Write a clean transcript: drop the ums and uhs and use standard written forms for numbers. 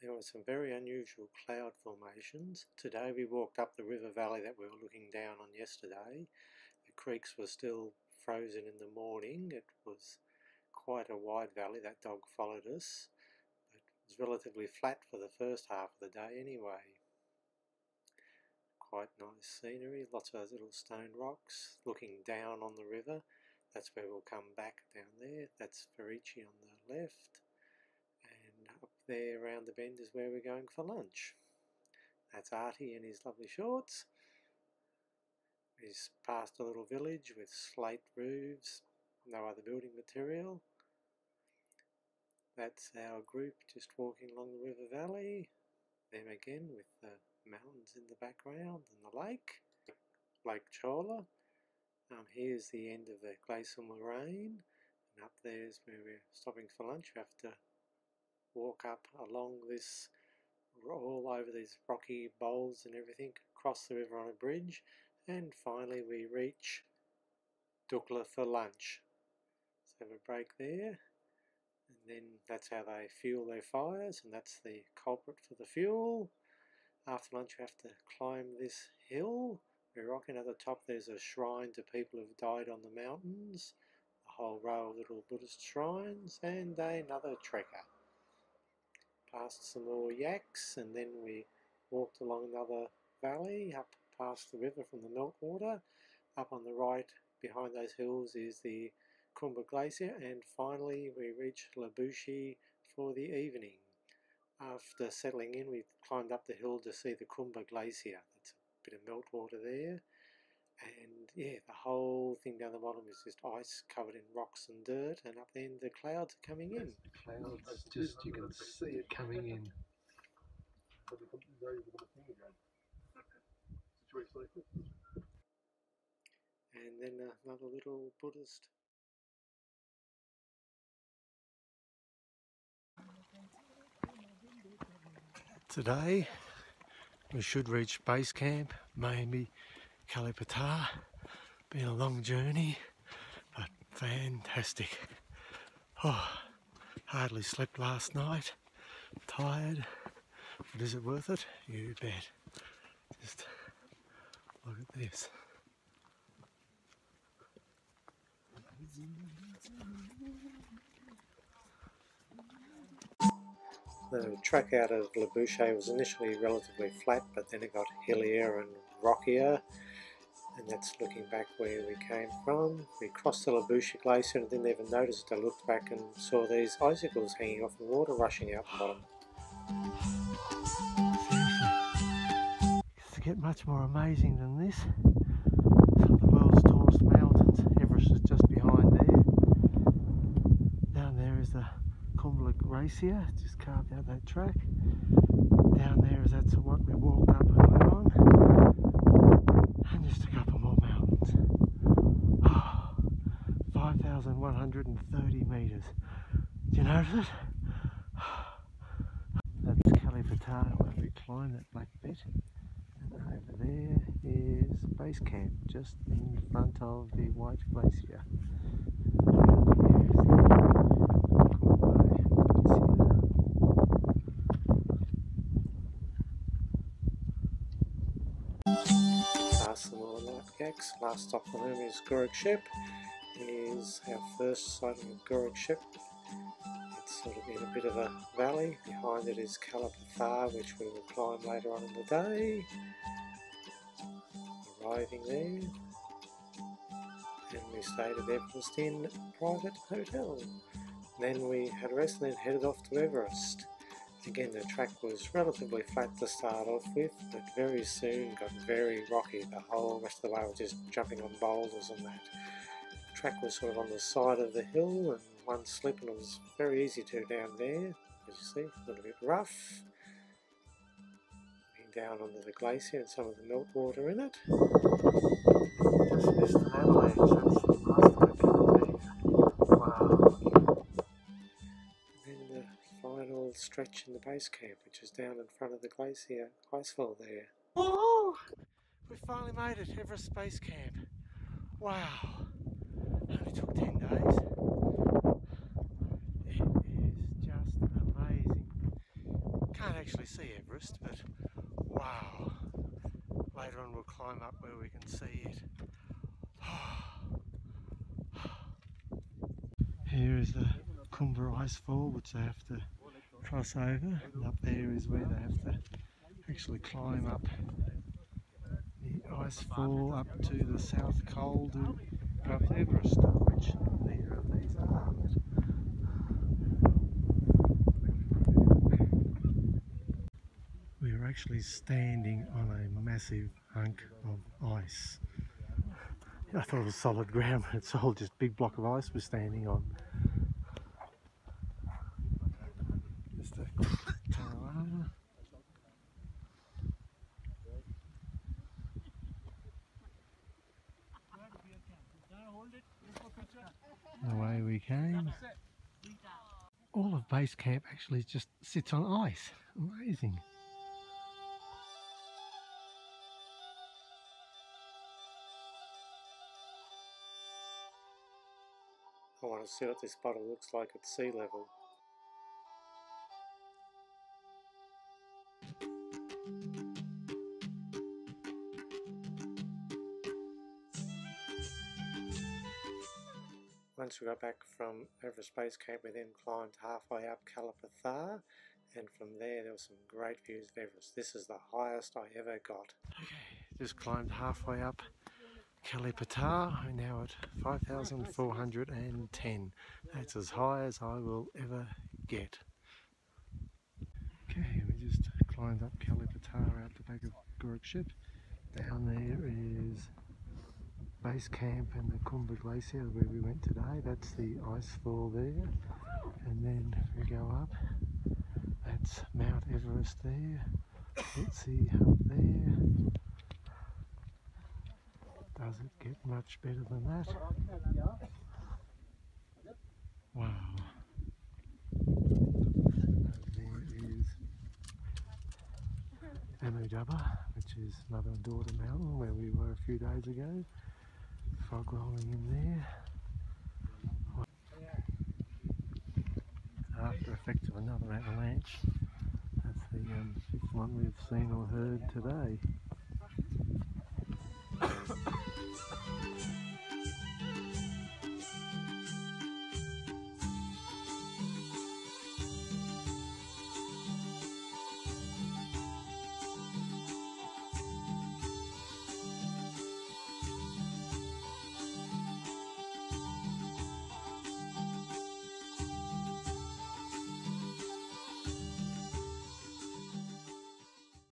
There were some very unusual cloud formations. Today we walked up the river valley that we were looking down on yesterday. The creeks were still frozen in the morning. It was quite a wide valley. That dog followed us, but it was relatively flat for the first half of the day anyway. Quite nice scenery, lots of those little stone rocks looking down on the river. That's where we'll come back down there. That's Ferici on the left. And up there around the bend is where we're going for lunch. That's Artie in his lovely shorts. He's past a little village with slate roofs, no other building material. That's our group just walking along the river valley. Them again with the mountains in the background and the lake, Lake Chola. Here's the end of the glacial moraine, and up there's where we're stopping for lunch. We have to walk up along this, all over these rocky bowls and everything, across the river on a bridge, and finally we reach Dukla for lunch. So have a break there, and then that's how they fuel their fires, and that's the culprit for the fuel. After lunch we have to climb this hill. We're rocking at the top. There's a shrine to people who've died on the mountains, a whole row of little Buddhist shrines, and another trekker. Past some more yaks, and then we walked along another valley up past the river from the meltwater. Up on the right behind those hills is the Kumba Glacier, and finally we reached Dengboche for the evening. After settling in, we climbed up the hill to see the Kumba Glacier. That's a bit of meltwater there, and yeah, the whole thing down the bottom is just ice covered in rocks and dirt, and up then the clouds are coming in. The clouds, just you can see it coming in. And then another little Buddhist. Today we should reach base camp, maybe Kalipata. Been a long journey, but fantastic. Oh, hardly slept last night, tired, but is it worth it? You bet. Just look at this. The track out of Dengboche was initially relatively flat, but then it got hillier and rockier, and that's looking back where we came from. We crossed the Dengboche glacier and didn't even notice it. I looked back and saw these icicles hanging off the water rushing out the bottom. To get much more amazing than this, some of the world's tallest mountains. Everest is just behind there. Down there is the Kumba Glacier, just carved out that track. Down there is that's what we walked up and went on. And just a couple more mountains. Oh, 5,130 metres. Do you notice it? That's Kalipata where we climb that black bit. And over there is base camp, just in front of the White Glacier. Past some more light yaks. Last stop for home is Dengboche. Is our first sighting of Dengboche. It's sort of in a bit of a valley. Behind it is Kalipata, which we will climb later on in the day. Arriving there, and we stayed at Everest Inn private hotel. Then we had a rest and then headed off to Everest. Again, the track was relatively flat to start off with, but very soon got very rocky. The whole rest of the way was just jumping on boulders and that. The track was sort of on the side of the hill, and one slip and it was very easy to down there. As you see, a little bit rough. Looking down onto the glacier and some of the meltwater in it. Just missed an avalanche. That's the last I can believe. Wow. And then the final stretch in the base camp, which is down in front of the glacier icefall there. Whoa! We finally made it, Everest Base Camp. Wow! Only took 10 days. It is just amazing. Can't actually see Everest, but wow, later on we'll climb up where we can see it. Here is the Kumba Icefall, which they have to cross over, and up there is where they have to actually climb up the icefall up to the South Col to go up to Everest, which neither of these are. We are actually standing on a massive hunk of ice. I thought it was solid ground, but it's all just a big block of ice we're standing on. Just a quick panorama. Away we came. All of base camp actually just sits on ice. Amazing. I want to see what this bottle looks like at sea level. Once we got back from Everest Base Camp, we then climbed halfway up Kalapathar, and from there were some great views of Everest. This is the highest I ever got. Okay, just climbed halfway up Kalapathar. We're now at 5,410. That's as high as I will ever get. Okay, we just climbed up Kalapathar out the back of Gorkship. Down there is base camp and the Kumba Glacier where we went today. That's the icefall there, and then we go up. That's Mount Everest there. Let's see up there. Does it get much better than that? Wow. There is Amudaba, which is Mother and Daughter Mountain where we were a few days ago. Fog rolling in there. After effects of another avalanche. That's the fifth one we've seen or heard today.